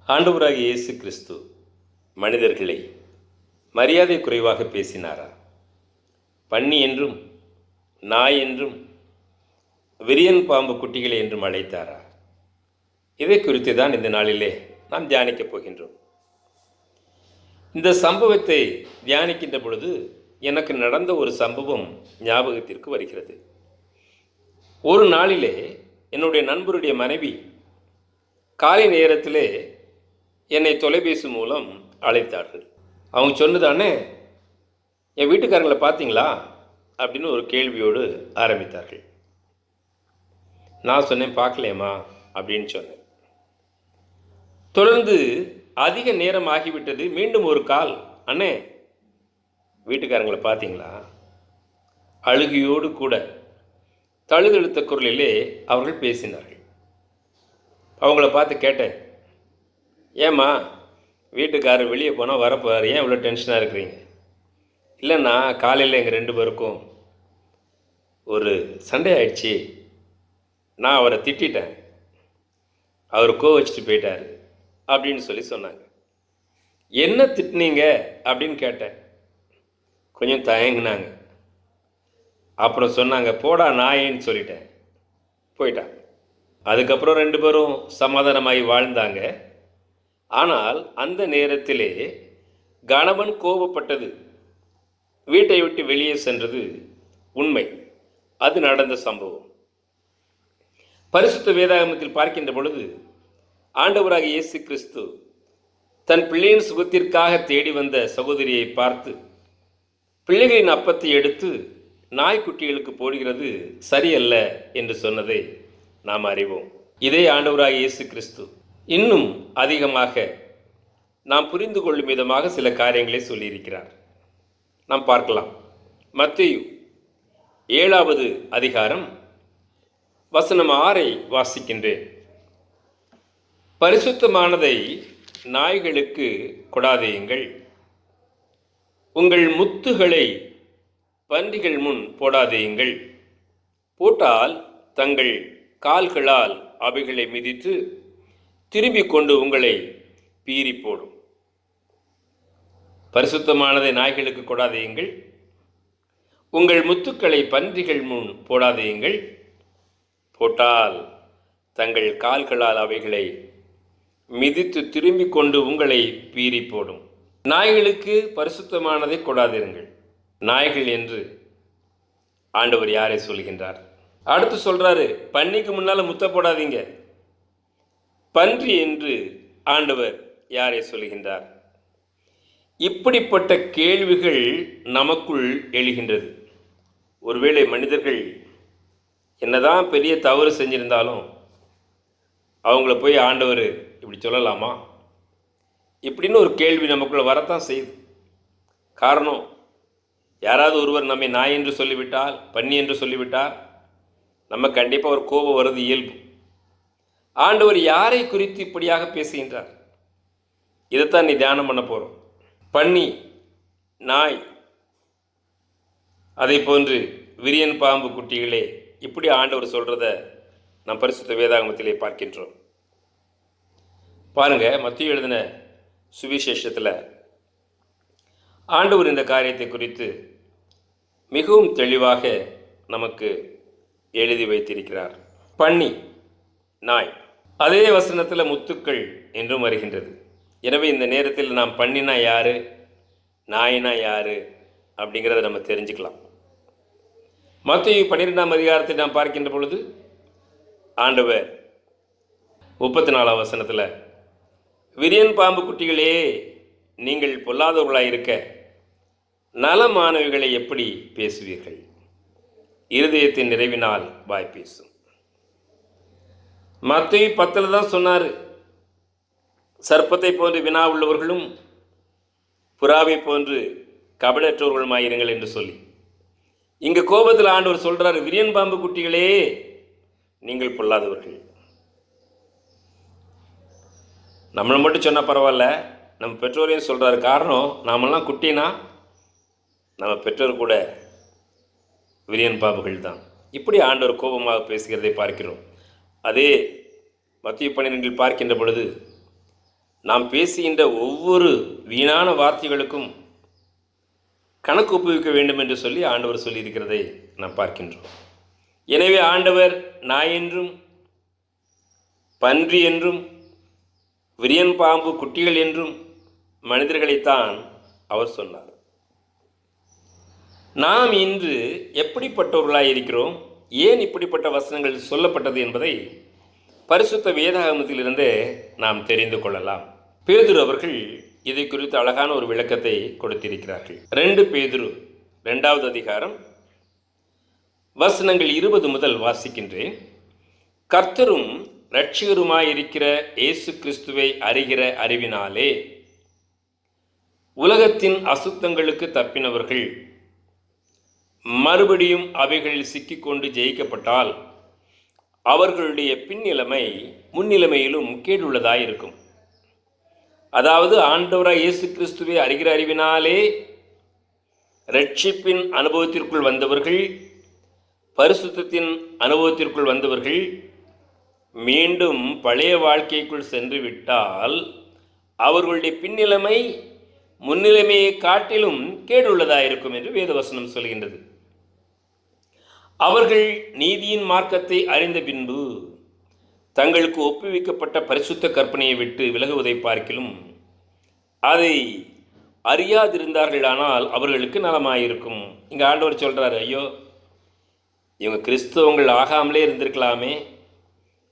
ஆண்டவராகிய இயேசு கிறிஸ்து மனிதர்களை மரியாதை குறைவாக பேசினாரா? பன்னி என்றும் நாய் என்றும் விரியன் பாம்பு குட்டிகளை என்றும் அழைத்தாரா? இதை குறித்து தான் இந்த நாளிலே நாம் தியானிக்கப் போகின்றோம். இந்த சம்பவத்தை தியானிக்கின்ற பொழுது எனக்கு நடந்த ஒரு சம்பவம் ஞாபகத்திற்கு வருகிறது. ஒரு நாளிலே என்னுடைய நண்பருடைய மனைவி காலை நேரத்திலே என்னை தொலைபேசி மூலம் அழைத்தார்கள். அவங்க சொன்னதானே, என் வீட்டுக்காரங்களை பார்த்தீங்களா அப்படின்னு ஒரு கேள்வியோடு ஆரம்பித்தார்கள். நான் சொன்னேன், பார்க்கலையம்மா அப்படின்னு சொன்னேன். தொடர்ந்து அதிக நேரம் ஆகிவிட்டது. மீண்டும் ஒரு கால், அண்ணே வீட்டுக்காரங்களை பார்த்தீங்களா? அழுகையோடு கூட தழுதழுத்த குரலிலே அவர்கள் பேசினார்கள். அவங்கள பார்த்து கேட்டேன், ஏம்மா வீட்டுக்காரர் வெளியே போனால் வரப்போகிறார், ஏன் இவ்வளோ டென்ஷனாக இருக்கிறீங்க? இல்லைண்ணா, காலையில் எங்கள் 2 பேருக்கும் ஒரு சண்டை ஆயிடுச்சு, நான் அவரை திட்டேன், அவர் கோவச்சிட்டு போயிட்டார் அப்படின்னு சொல்லி சொன்னாங்க. என்ன திட்டினீங்க அப்படின்னு கேட்டேன். கொஞ்சம் தயங்கினாங்க. அப்புறம் சொன்னாங்க, போடா நாயின்னு சொல்லிட்டேன், போயிட்டாங்க. அதுக்கப்புறம் 2 பேரும் சமாதானமாகி வாழ்ந்தாங்க. ஆனால் அந்த நேரத்திலே கணவன் கோபப்பட்டது, வீட்டை விட்டு வெளியே சென்றது உண்மை. அது நடந்த சம்பவம். பரிசுத்த வேதாகமத்தில் பார்க்கின்ற பொழுது ஆண்டவராகிய இயேசு கிறிஸ்து தன் பிள்ளையின் சுகத்திற்காக தேடி வந்த சகோதரியை பார்த்து, பிள்ளைகளின் அப்பத்தை எடுத்து நாய்க்குட்டிகளுக்கு போடுகிறது சரியல்ல என்று சொன்னதை நாம் அறிவோம். இதே ஆண்டவராகிய இயேசு கிறிஸ்து இன்னும் அதிகமாக நாம் புரிந்து கொள்ளும் விதமாக சில காரியங்களை சொல்லியிருக்கிறார். நாம் பார்க்கலாம். மத்தேயு 7வது அதிகாரம் வசனம் 6 வாசிக்கின்றேன். பரிசுத்தமானதை நாய்களுக்கு கொடாதேயுங்கள், உங்கள் முத்துகளை பன்றிகள் முன் போடாதேயுங்கள், போட்டால் தங்கள் கால்களால் அவைகளை மிதித்து திரும்பிக் கொண்டு உங்களை பீறி போடும். பரிசுத்தமானதை நாய்களுக்கு கொடாதேயுங்கள், உங்கள் முத்துக்களை பன்றிகள் முன் போடாதேயுங்கள், போட்டால் தங்கள் கால்களால் அவைகளை மிதித்து திரும்பிக் கொண்டு உங்களை பீறி போடும். நாய்களுக்கு பரிசுத்தமானதை கொடாதிருங்கள். நாய்கள் என்று ஆண்டவர் யாரை சொல்கின்றார்? அடுத்து சொல்றாரு, பன்னிக்கு முன்னால முத்த போடாதீங்க. பன்றி என்று ஆண்டவர் யாரை சொல்கின்றார்? இப்படிப்பட்ட கேள்விகள் நமக்குள் எழுகின்றது. ஒருவேளை மனிதர்கள் என்னதான் பெரிய தவறு செஞ்சிருந்தாலும் அவங்கள போய் ஆண்டவர் இப்படி சொல்லலாமா இப்படின்னு ஒரு கேள்வி நமக்குள்ள வரத்தான் செய்யுது. காரணம், யாராவது ஒருவர் நம்மை நாய் என்று சொல்லிவிட்டால், பன்னி என்று சொல்லிவிட்டால் நம்ம கண்டிப்பாக ஒரு கோபம் வருது இயல்பு. ஆண்டவர் யாரை குறித்து இப்படியாக பேசுகின்றார்? இதைத்தான் நீ தியானம் பண்ண போகிறோம். பன்னி, நாய், அதை போன்று விரியன் பாம்பு குட்டிகளே, இப்படி ஆண்டவர் சொல்கிறத நம் பரிசுத்த வேதாகமத்திலே பார்க்கின்றோம். பாருங்க, மத்தேயு எழுதின சுவிசேஷத்தில் ஆண்டவர் இந்த காரியத்தை குறித்து மிகவும் தெளிவாக நமக்கு எழுதி வைத்திருக்கிறார். பன்னி, நாய், அதே வசனத்தில் முத்துக்கள் என்றும் வருகின்றது. எனவே இந்த நேரத்தில் நாம் பன்னினா யாரு, நாயினா யாரு அப்படிங்கிறத நம்ம தெரிஞ்சுக்கலாம். மத்தேயு 12ஆம் அதிகாரத்தை நாம் பார்க்கின்ற பொழுது ஆண்டவர் 34ஆம் வசனத்தில், விரியன் பாம்பு குட்டிகளே, நீங்கள் பொல்லாதவர்களாக இருக்க நலமானவைகளை எப்படி பேசுவீர்கள்? இருதயத்தின் நிறைவினால் வாய் பேசும். மத்தேயு 10 தான் சொன்னார், சர்ப்பத்தை போன்று வினா உள்ளவர்களும் புறாவை போன்று கபடற்றவர்களுமாயிருங்கள் என்று சொல்லி. இங்கு கோபத்தில் ஆண்டவர் சொல்றாரு, விரியன் பாம்பு குட்டிகளே, நீங்கள் பொல்லாதவர்கள். நம்மளை மட்டும் சொன்னால் பரவாயில்ல, நம்ம பெற்றோரையும் சொல்றாரு. காரணம், நாமெல்லாம் குட்டினா நம்ம பெற்றோர் கூட விரியன் பாம்புகள் தான். இப்படி ஆண்டவர் கோபமாக பேசுகிறதை பார்க்கிறோம். அதே மத்தேயு 12 பார்க்கின்ற பொழுது, நாம் பேசுகின்ற ஒவ்வொரு வீணான வார்த்தைகளுக்கும் கணக்கு ஒப்புவிக்க வேண்டும் என்று சொல்லி ஆண்டவர் சொல்லியிருக்கிறதை நாம் பார்க்கின்றோம். எனவே ஆண்டவர் நாய் என்றும் பன்றி என்றும் விரியன் பாம்பு குட்டிகள் என்றும் மனிதர்களைத்தான் அவர் சொன்னார். நாம் இன்று எப்படிப்பட்டவர்களாய் இருக்கிறோம், ஏன் இப்படிப்பட்ட வசனங்கள் சொல்லப்பட்டது என்பதை பரிசுத்த வேதாகமத்திலிருந்தே நாம் தெரிந்து கொள்ளலாம். பேதுரு அவர்கள் இதை குறித்து அழகான ஒரு விளக்கத்தை கொடுத்திருக்கிறார்கள். 2 பேதுரு 2வது அதிகாரம் வசனங்கள் 20 முதல் வாசிக்கின்றேன். கர்த்தரும் இரட்சகருமாயிருக்கிற இயேசு கிறிஸ்துவை அறிகிற அறிவினாலே உலகத்தின் அசுத்தங்களுக்கு தப்பினவர்கள் மறுபடியும் அவைகளில் சிக்கிக்கொண்டு ஜெயிக்கப்பட்டால் அவர்களுடைய பின்னிலைமை முன்னிலைமையிலும் கேடுள்ளதாயிருக்கும். அதாவது ஆண்டவராய் இயேசு கிறிஸ்துவை அறிகிற அறிவினாலே இரட்சிப்பின் அனுபவத்திற்குள் வந்தவர்கள், பரிசுத்தத்தின் அனுபவத்திற்குள் வந்தவர்கள் மீண்டும் பழைய வாழ்க்கைக்குள் சென்று விட்டால் அவர்களுடைய பின்னிலைமை முன்னிலைமையை காட்டிலும் கேடுள்ளதாயிருக்கும் என்று வேதவசனம் சொல்கின்றது. அவர்கள் நீதியின் மார்க்கத்தை அறிந்த பின்பு தங்களுக்கு ஒப்புவிக்கப்பட்ட பரிசுத்த கற்பனையை விட்டு விலகுவதை பார்க்கிலும் அதை அறியாதிருந்தார்களானால் அவர்களுக்கு நலமாயிருக்கும். இங்கே ஆண்டவர் சொல்கிறார், ஐயோ இவங்க கிறிஸ்தவங்கள் ஆகாமலே இருந்திருக்கலாமே,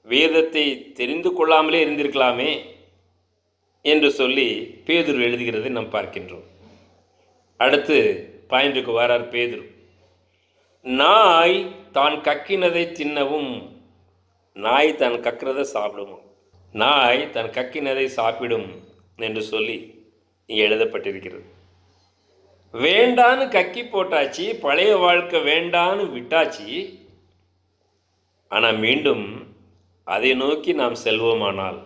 வேதத்தை தெரிந்து கொள்ளாமலே இருந்திருக்கலாமே என்று சொல்லி பேதுரு எழுதுகிறதை நாம் பார்க்கின்றோம். அடுத்து பாயிண்ட்டுக்கு வரார் பேதுரு. நாய் தான் கக்கினதை தின்னவும், நாய் தான் கக்கிறதை சாப்பிடும், நாய் தன் கக்கினதை சாப்பிடும் என்று சொல்லி இங்கே எழுதப்பட்டிருக்கிறது. வேண்டான்னு கக்கி போட்டாச்சு, பழைய வாழ்க்கை வேண்டான்னு விட்டாச்சு. ஆனால் மீண்டும் அதை நோக்கி நாம் செல்வோமானால்,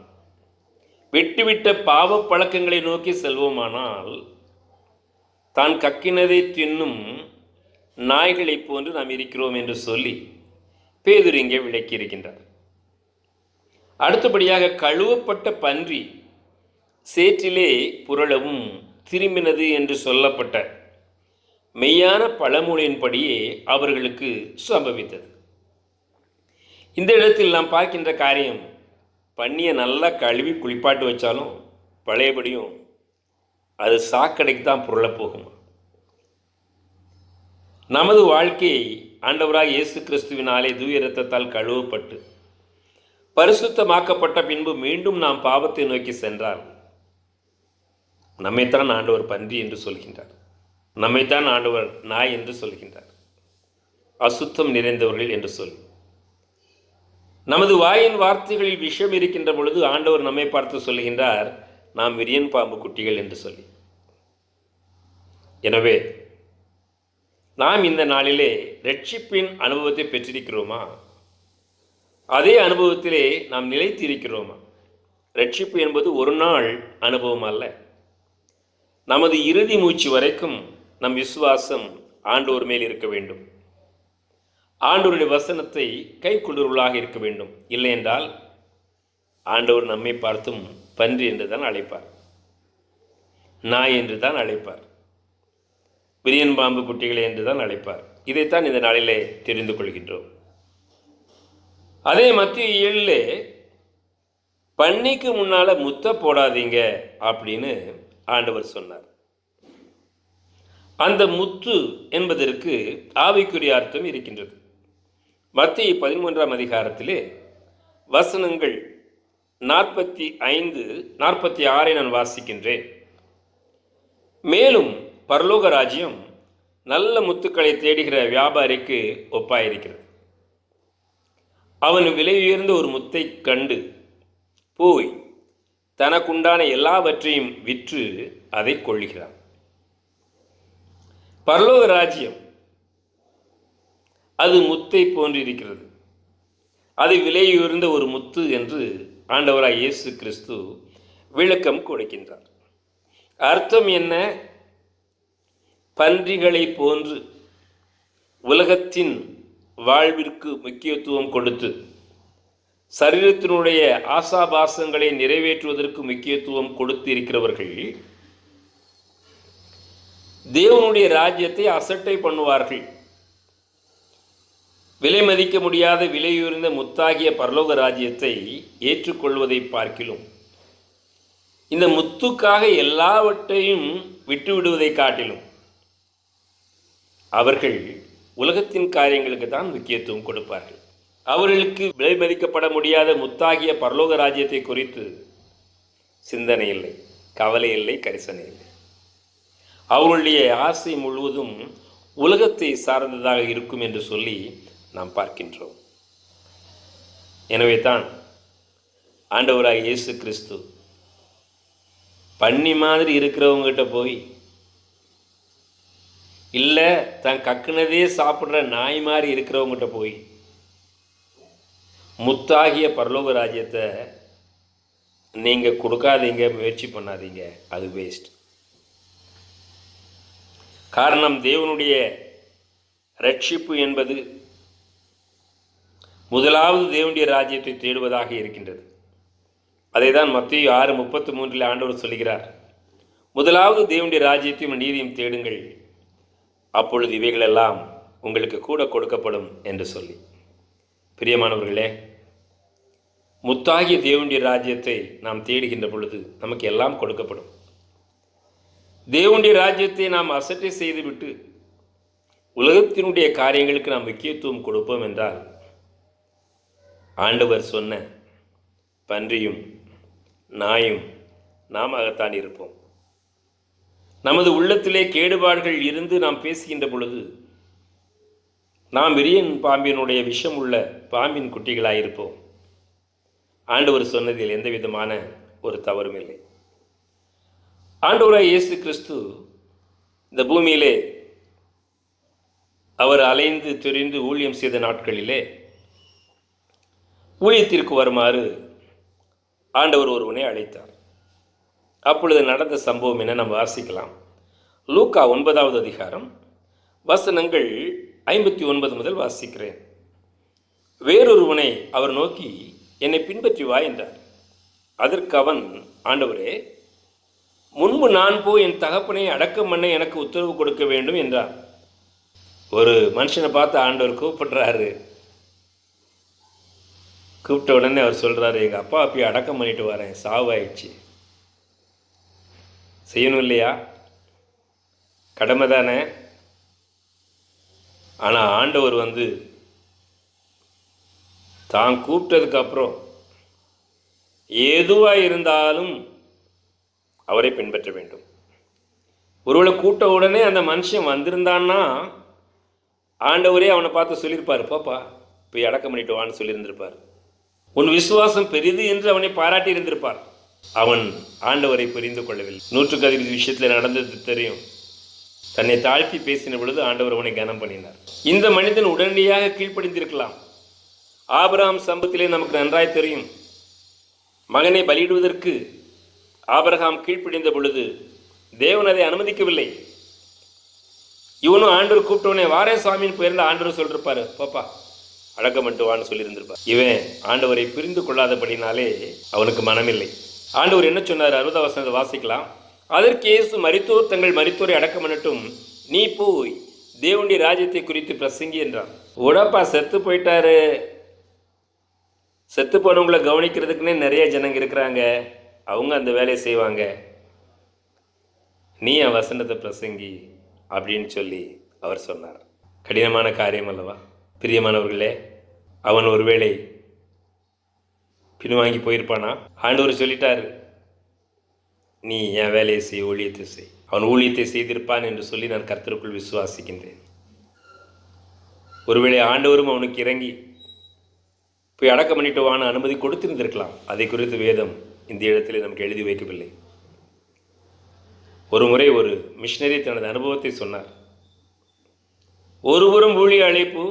விட்டுவிட்ட பாவ பழக்கங்களை நோக்கி செல்வோமானால் தான் கக்கினதை தின்னும் நாய்களைப் போன்று நாம் இருக்கிறோம் என்று சொல்லி பேதுரு இங்கே விளக்கி இருக்கின்றார். அடுத்தபடியாக கழுவப்பட்ட பன்றி சேற்றிலே புரளவும் திரும்பினது என்று சொல்லப்பட்ட மெய்யான பழமொழியின்படியே அவர்களுக்கு சம்பவித்தது. இந்த இடத்தில் நாம் பார்க்கின்ற காரியம், பண்ணியை நல்லா கழுவி குளிப்பாட்டு வச்சாலும் பழையபடியும் அது சாக்கடைக்கு தான் புரளப் போகும். நமது வாழ்க்கையை ஆண்டவராக இயேசு கிறிஸ்துவினாலே தூய இரத்தத்தால் கழுவப்பட்டு பரிசுத்தமாக்கப்பட்ட பின்பு மீண்டும் நாம் பாவத்தை நோக்கி சென்றால் நம்மைத்தான் ஆண்டவர் பன்றி என்று சொல்கின்றார், நம்மைத்தான் ஆண்டவர் நாய் என்று சொல்கின்றார், அசுத்தம் நிறைந்தவர்கள் என்று சொல்லி. நமது வாயின் வார்த்தைகளில் விஷம் இருக்கின்ற பொழுது ஆண்டவர் நம்மை பார்த்து சொல்கின்றார், நாம் விரியன் பாம்பு குட்டிகள் என்று சொல்லி. எனவே நாம் இந்த நாளிலே இரட்சிப்பின் அனுபவத்தை பெற்றிருக்கிறோமா? அதே அனுபவத்திலே நாம் நிலைத்து இருக்கிறோமா? இரட்சிப்பு என்பது ஒரு நாள் அனுபவம் அல்ல. நமது இறுதி மூச்சு வரைக்கும் நம் விசுவாசம் ஆண்டவர் மேல் இருக்க வேண்டும், ஆண்டவருடைய வசனத்தை கை கொள்ளுவர்களாக இருக்க வேண்டும். இல்லை என்றால் ஆண்டவர் நம்மை பார்த்தும் பன்றி என்று தான் அழைப்பார், நாய் என்று தான் அழைப்பார், விரியன் பாம்பு குட்டிகளை என்று தான் அழைப்பார். இதைத்தான் இந்த நாளிலே தெரிந்து கொள்கின்றோம். அதே மத்திய 7 பன்னிக்கு முன்னால் முத்த போடாதீங்க அப்படின்னு ஆண்டவர் சொன்னார். அந்த முத்து என்பதற்கு ஆவிக்குரிய அர்த்தம் இருக்கின்றது. மத்திய 13ஆம் அதிகாரத்திலே வசனங்கள் 45, 46 நான் வாசிக்கின்றேன். மேலும் பரலோக ராஜ்யம் நல்ல முத்துக்களை தேடுகிற வியாபாரிக்கு ஒப்பாயிருக்கிறது. அவன் விலை உயர்ந்த ஒரு முத்தை கண்டு போய் தனக்குண்டான எல்லாவற்றையும் விற்று அதை கொள்ளுகிறான். பரலோக ராஜ்யம் அது முத்தை போன்று இருக்கிறது. அது விலையுயர்ந்த ஒரு முத்து என்று ஆண்டவராய் இயேசு கிறிஸ்து விளக்கம் கொடுக்கின்றார். அர்த்தம் என்ன? பன்றிகளை போன்று உலகத்தின் வாழ்விற்கு முக்கியத்துவம் கொடுத்து சரீரத்தினுடைய ஆசாபாசங்களை நிறைவேற்றுவதற்கு முக்கியத்துவம் கொடுத்து இருக்கிறவர்கள் தேவனுடைய ராஜ்யத்தை அசட்டை பண்ணுவார்கள். விலை மதிக்க முடியாத விலையுயர்ந்த முத்தாகிய பரலோக ராஜ்யத்தை ஏற்றுக்கொள்வதை பார்க்கிலும் இந்த முத்துக்காக எல்லாவற்றையும் விட்டுவிடுவதை காட்டிலும் அவர்கள் உலகத்தின் காரியங்களுக்கு தான் முக்கியத்துவம் கொடுப்பார்கள். அவர்களுக்கு விலை மதிக்கப்பட முடியாத முத்தாகிய பரலோக ராஜ்யத்தை குறித்து சிந்தனை இல்லை, கவலை இல்லை, கரிசனை இல்லை. அவர்களுடைய ஆசை முழுவதும் உலகத்தை சார்ந்ததாக இருக்கும் என்று சொல்லி நாம் பார்க்கின்றோம். எனவே தான் ஆண்டவராக இயேசு கிறிஸ்து பன்னி மாதிரி இருக்கிறவங்ககிட்ட போய், இல்லை தான் கக்குனதே சாப்பிட்ற நாய் மாதிரி இருக்கிறவங்ககிட்ட போய் முத்தாகிய பரலோக ராஜ்யத்தை நீங்கள் கொடுக்காதீங்க, முயற்சி பண்ணாதீங்க, அது வேஸ்ட். காரணம், தேவனுடைய ரட்சிப்பு என்பது முதலாவது தேவனுடைய ராஜ்யத்தை தேடுவதாக இருக்கின்றது. அதை தான் மத்தேயு 6:33 ஆண்டவர் சொல்கிறார், முதலாவது தேவனுடைய ராஜ்யத்தையும் நீதியும் தேடுங்கள், அப்பொழுது இவைகளெல்லாம் உங்களுக்கு கூட கொடுக்கப்படும் என்று சொல்லி. பிரியமானவர்களே, முத்தாகிய தேவனுடைய ராஜ்யத்தை நாம் தேடுகின்ற பொழுது நமக்கு எல்லாம் கொடுக்கப்படும். தேவனுடைய ராஜ்யத்தை நாம் அசட்டை செய்துவிட்டு உலகத்தினுடைய காரியங்களுக்கு நாம் முக்கியத்துவம் கொடுப்போம் என்றால் ஆண்டவர் சொன்ன பன்றியும் நாயும் நாமத்தான் இருப்போம். நமது உள்ளத்திலே கேடுபாடுகள் இருந்து நாம் பேசுகின்ற பொழுது நாம் விரியன் பாம்பினுடைய விஷம் உள்ள பாம்பின் குட்டிகளாயிருப்போம். ஆண்டவர் சொன்னதில் எந்த விதமான ஒரு தவறும் இல்லை. ஆண்டவராய் இயேசு கிறிஸ்து இந்த பூமியிலே அவர் அலைந்து திரிந்து ஊழியம் செய்த நாட்களிலே ஊழியத்திற்கு வருமாறு ஆண்டவர் ஒருவனை அழைத்தார். அப்பொழுது நடந்த சம்பவம் என நாம் வாசிக்கலாம். லூக்கா 9வது அதிகாரம் வசனங்கள் 59 முதல் வாசிக்கிறேன். வேறொருவனை அவர் நோக்கி, என்னை பின்பற்றி வா என்றார். அதற்கு அவன், ஆண்டவரே, முன்பு நான் போய் என் தகப்பனை அடக்கம் பண்ண எனக்கு உத்தரவு கொடுக்க வேண்டும் என்றார். ஒரு மனுஷனை பார்த்து ஆண்டவர் கூப்பிடுறாரு. கூப்பிட்ட உடனே அவர் சொல்கிறாரு, எங்கள் அப்பா போய் அடக்கம் பண்ணிட்டு வரேன், சாவாயிடுச்சு, செய்யணும் இல்லையா, கடமை தானே. ஆனால் ஆண்டவர் தான் கூப்பிட்டதுக்கப்புறம் எதுவாக இருந்தாலும் அவரை பின்பற்ற வேண்டும். ஒருவேளை கூட்ட உடனே அந்த மனுஷன் வந்திருந்தான்னா ஆண்டவரே அவனை பார்த்து சொல்லியிருப்பார், பாப்பா போய் அடக்கம் பண்ணிட்டு வான்னு சொல்லியிருந்திருப்பார். உன் விசுவாசம் பெரிது என்று அவனை பாராட்டி இருந்திருப்பார். அவன் ஆண்டவரை புரிந்து கொள்ளவில்லை. 120 விஷயத்தில் நடந்தது தெரியும். தன்னை தாழ்த்தி பேசின பொழுது ஆண்டவர் அவனை கனம் பண்ணினார். இந்த மனிதன் உடனடியாக கீழ்ப்படிந்திருக்கலாம். ஆபிரகாம் சம்பவத்திலே நமக்கு நன்றாய் தெரியும். மகனை பலியிடுவதற்கு ஆபிரகாம் கீழ்ப்படிந்த பொழுது தேவன் அதை அனுமதிக்கவில்லை. இவனும் ஆண்டவர் கூப்பிட்டவனே வாரே சாமின்னு போயிருந்த ஆண்டவர் சொல்லிருப்பாரு, பாப்பா அடக்கம் பண்ணிட்டு வான்னு சொல்லியிருந்திருப்பார். இவன் ஆண்டவரை புரிந்து கொள்ளாதபடினாலே அவனுக்கு மனமில்லை. ஆண்டவர் என்ன சொன்னார்? 60 வசனத்தை வாசிக்கலாம். அதற்கு இயேசு, மரித்தோர் தங்கள் மரித்தோரை அடக்கம் பண்ணட்டும், நீ போய் தேவனுடைய ராஜ்யத்தை குறித்து பிரசங்கி என்றான். உடப்பா செத்து போயிட்டாரு, செத்து போனவங்களை கவனிக்கிறதுக்குன்னே நிறைய ஜனங்க இருக்கிறாங்க, அவங்க அந்த வேலையை செய்வாங்க, நீ என் வசனத்தை பிரசங்கி அப்படின்னு சொல்லி அவர் சொன்னார். கடினமான காரியம் அல்லவா பிரியமானவர்களே? அவன் ஒருவேளை பின்வாங்கி போயிருப்பானா? ஆண்டவர் சொல்லிட்டார், நீ என் வேலையை செய், ஊழியத்தை செய். அவன் ஊழியத்தை செய்திருப்பான் என்று சொல்லி நான் கர்த்தருக்குள் விசுவாசிக்கின்றேன். ஒருவேளை ஆண்டவரும் அவனுக்கு இறங்கி போய் அடக்கம் பண்ணிட்டு வான்னு அனுமதி கொடுத்திருந்திருக்கலாம். அதை குறித்து வேதம் இந்த இடத்துல நமக்கு எழுதி வைக்கவில்லை. ஒரு முறை ஒரு மிஷினரி தனது அனுபவத்தை சொன்னார். ஒருபுறம் ஊழிய அழைப்பு,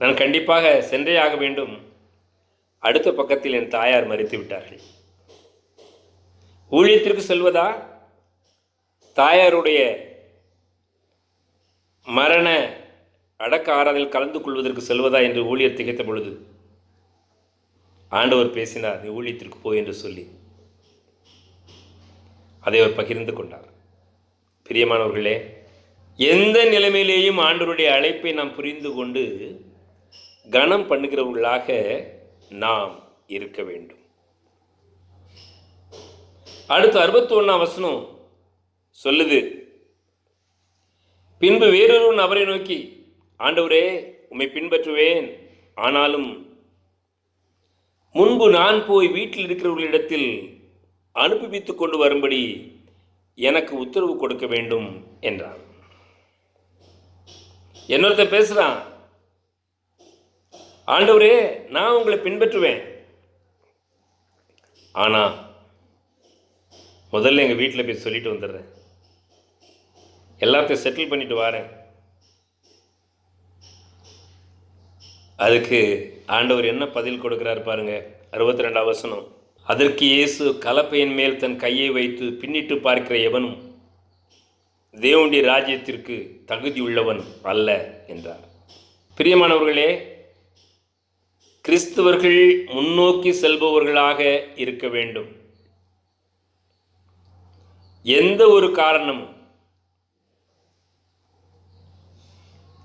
நான் கண்டிப்பாக சென்றே ஆக வேண்டும், அடுத்த பக்கத்தில் என் தாயார் மரித்து விட்டார்கள். ஊழியத்திற்கு செல்வதா, தாயாருடைய மரண அடக்க ஆராதனையில் கலந்து கொள்வதற்கு செல்வதா என்று ஊழியர் திகைத்த பொழுது ஆண்டவர் பேசினார், நீ ஊழியத்திற்கு போய் என்று சொல்லி அதை அவர் பகிர்ந்து கொண்டார். பிரியமானவர்களே, எந்த நிலைமையிலேயும் ஆண்டவருடைய அழைப்பை நாம் புரிந்து கொண்டு கனம் பண்ணுகிறவர்களாக நாம் இருக்க வேண்டும். அடுத்து 61ஆம் வசனம் சொல்லுது, பின்பு வேறொரு நபரை நோக்கி, ஆண்டவரே உம்மை பின்பற்றுவேன், ஆனாலும் முன்பு நான் போய் வீட்டில் இருக்கிறவர்களிடத்தில் அனுப்பிவித்துக் கொண்டு வரும்படி எனக்கு உத்தரவு கொடுக்க வேண்டும் என்றான். என்னொருத்த பேசுறான், ஆண்டவரே நான் உங்களை பின்பற்றுவேன், ஆனா முதல்ல எங்கள் வீட்டில் போய் சொல்லிட்டு வந்துடுறேன், எல்லாத்தையும் செட்டில் பண்ணிட்டு வரேன். அதுக்கு ஆண்டவர் என்ன பதில் கொடுக்கிறார் பாருங்க. 62ஆம் வசனம், அதற்கு இயேசு, கலப்பையின் மேல் தன் கையை வைத்து பின்னிட்டு பார்க்கிற எவனும் தேவனுடைய ராஜ்யத்திற்கு தகுதி உள்ளவன் அல்ல என்றார். பிரியமானவர்களே, கிறிஸ்தவர்கள் முன்னோக்கி செல்பவர்களாக இருக்க வேண்டும். எந்த ஒரு காரணமும்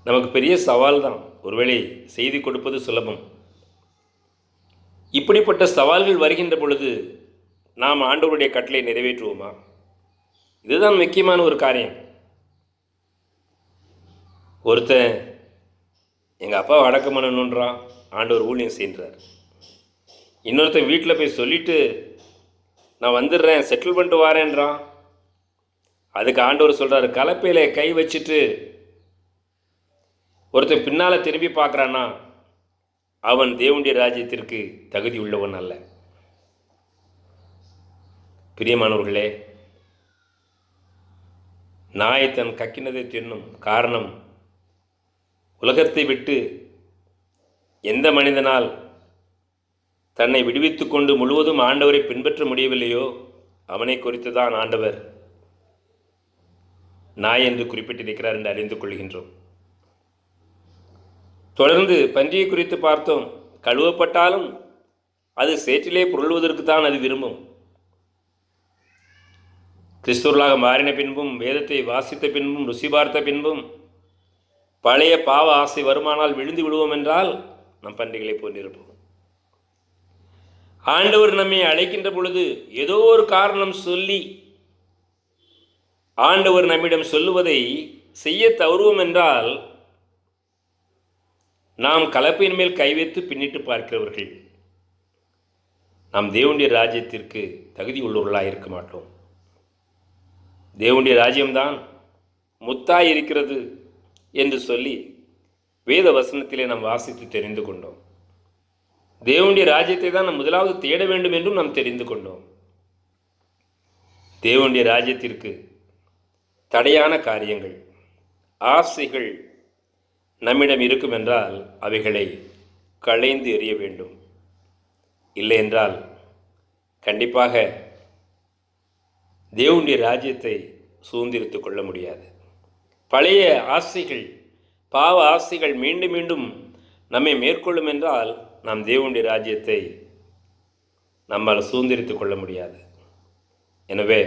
நமக்கு பெரிய சவால் தான். ஒருவேளை செய்தி கொடுப்பது சுலபம். இப்படிப்பட்ட சவால்கள் வருகின்ற பொழுது நாம் ஆண்டவருடைய கட்டளை நிறைவேற்றுவோமா? இதுதான் முக்கியமான ஒரு காரியம். ஒருத்தன் எங்கள் அப்பாவை அடக்கம் பண்ணணுன்றான், ஆண்டவர் ஊழியம் செய்கிறார். இன்னொருத்தன் வீட்டில் போய் சொல்லிட்டு நான் வந்துடுறேன், செட்டில் பண்ணிட்டு வரேன்றான். அதுக்கு ஆண்டவர் சொல்கிறார், கலப்பையில் கை வச்சுட்டு ஒருத்தன் பின்னால் திரும்பி பார்க்குறான்னா அவன் தேவனுடைய ராஜ்யத்திற்கு தகுதி உள்ளவன் அல்ல. பிரியமானவர்களே, நாய் தன் கக்கினதை தின்னும். காரணம், உலகத்தை விட்டு எந்த மனிதனால் தன்னை விடுவித்து கொண்டு முழுவதும் ஆண்டவரை பின்பற்ற முடியவில்லையோ அவனை குறித்து தான் ஆண்டவர் நாய் என்று குறிப்பிட்டிருக்கிறார் என்று அறிந்து கொள்கின்றோம். தொடர்ந்து பன்றியை குறித்து பார்த்தோம். கழுவப்பட்டாலும் அது சேற்றிலே புரளுவதற்கு தான் அது விரும்பும். கிறிஸ்துவர்களாக மாறின பின்பும், வேதத்தை வாசித்த பின்பும், ருசி பார்த்த பின்பும் பழைய பாவ ஆசை வருமானால் விழுந்து விடுவோம் என்றால் நம் பன்றிகளை போன்றிருப்போம். ஆண்டவர் நம்மை அழைக்கின்ற பொழுது ஏதோ ஒரு காரணம் சொல்லி ஆண்டவர் நம்மிடம் சொல்லுவதை செய்ய தவறுவோம் என்றால் நாம் கலப்பையின் மேல் கை வைத்து பின்னிட்டு பார்க்கிறவர்கள். நாம் தேவனுடைய ராஜ்யத்திற்கு தகுதி உள்ளவர்களாக இருக்க மாட்டோம். தேவனுடைய ராஜ்யம்தான் முத்தாய் இருக்கிறது என்று சொல்லி வேத வசனத்திலே நாம் வாசித்து தெரிந்து கொண்டோம். தேவனுடைய ராஜ்யத்தை தான் நாம் முதலாவது தேட வேண்டும் என்றும் நாம் தெரிந்து கொண்டோம். தேவனுடைய ராஜ்யத்திற்கு தடையான காரியங்கள், ஆசைகள் நம்மிடம் இருக்கும் என்றால் அவைகளை களைந்து எறிய வேண்டும். இல்லை என்றால் கண்டிப்பாக தேவனுடைய ராஜ்யத்தை சுதந்திரித்துக் கொள்ள முடியாது. பழைய ஆசைகள், பாவ ஆசைகள் மீண்டும் மீண்டும் நம்மை மேற்கொள்ளும் என்றால் நாம் தேவனுடைய ராஜ்யத்தை நம்மால் சுதந்திரித்துக் கொள்ள முடியாது. எனவே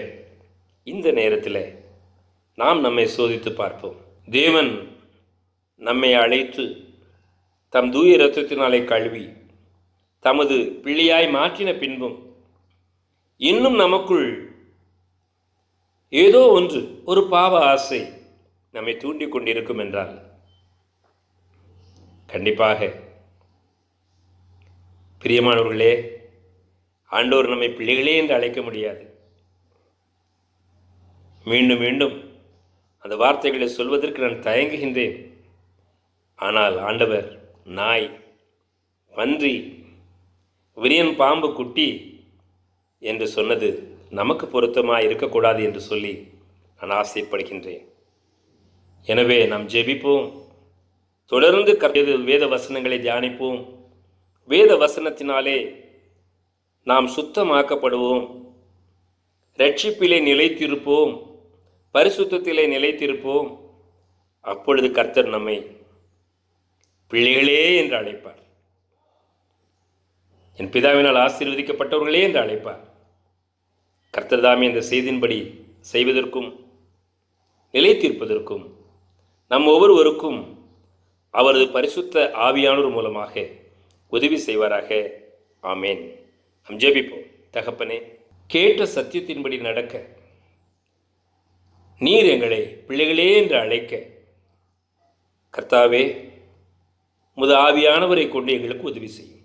இந்த நேரத்தில் நாம் நம்மை சோதித்து பார்ப்போம். தேவன் நம்மை அழைத்து தம் தூய இரத்தத்தினாலே கழுவி தமது பிள்ளையாய் மாற்றின பின்பும் இன்னும் நமக்குள் ஏதோ ஒன்று, ஒரு பாவ ஆசை நம்மை தூண்டிக் கொண்டிருக்கும் என்றால் கண்டிப்பாக பிரியமானவர்களே, ஆண்டவர் நம்மை பிள்ளைகளே என்று அழைக்க முடியாது. மீண்டும் மீண்டும் அந்த வார்த்தைகளை சொல்வதற்கு நான் தயங்குகின்றேன். ஆனால் ஆண்டவர் நாய், பன்றி, விரியன் பாம்பு குட்டி என்று சொன்னது நமக்கு பொருத்தமாக இருக்கக்கூடாது என்று சொல்லி நான் ஆசைப்படுகின்றேன். எனவே நாம் ஜெபிப்போம். தொடர்ந்து வேத வசனங்களை தியானிப்போம். வேத வசனத்தினாலே நாம் சுத்தமாக்கப்படுவோம். இரட்சிப்பிலே நிலைத்திருப்போம். பரிசுத்தத்திலே நிலைத்திருப்போம். அப்பொழுது கர்த்தர் நம்மை பிள்ளைகளே என்று அழைப்பார். என் பிதாவினால் ஆசீர்வதிக்கப்பட்டவர்களே என்று அழைப்பார். கர்த்தர் தாமே இந்த செய்தியின்படி செய்வதற்கும் நிலைத்திருப்பதற்கும் நம் ஒவ்வொருவருக்கும் அவரது பரிசுத்த ஆவியானோர் மூலமாக உதவி செய்வாராக. ஆமேன். நாம் ஜெபிப்போம். தகப்பனே, கேட்ட சத்தியத்தின்படி நடக்க நீர் எங்களை பிள்ளைகளே என்று அழைக்க கர்த்தாவே முத ஆவியானவரை கொண்டு எங்களுக்கு உதவி செய்யும்.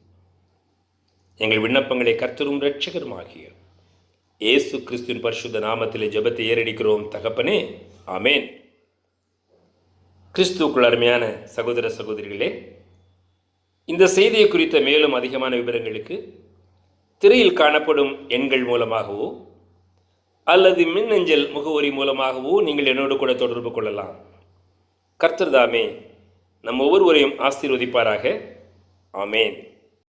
எங்கள் விண்ணப்பங்களை கர்த்தரும் இரட்சகருமாகிய இயேசு கிறிஸ்துவின் பரிசுத்த நாமத்திலே ஜெபத்தை ஏறெடுக்கிறோம் தகப்பனே. ஆமேன். கிறிஸ்துவுக்குள் அருமையான சகோதர சகோதரிகளே, இந்த செய்தியை குறித்த மேலும் அதிகமான விவரங்களுக்கு திரையில் காணப்படும் எண்கள் மூலமாகவோ அல்லது மின்னஞ்சல் முகவரி மூலமாகவோ நீங்கள் என்னோடு கூட தொடர்பு கொள்ளலாம். கர்த்தர் தாமே நம் ஒவ்வொருவரையும் ஆசீர்வதிப்பாராக. ஆமேன்.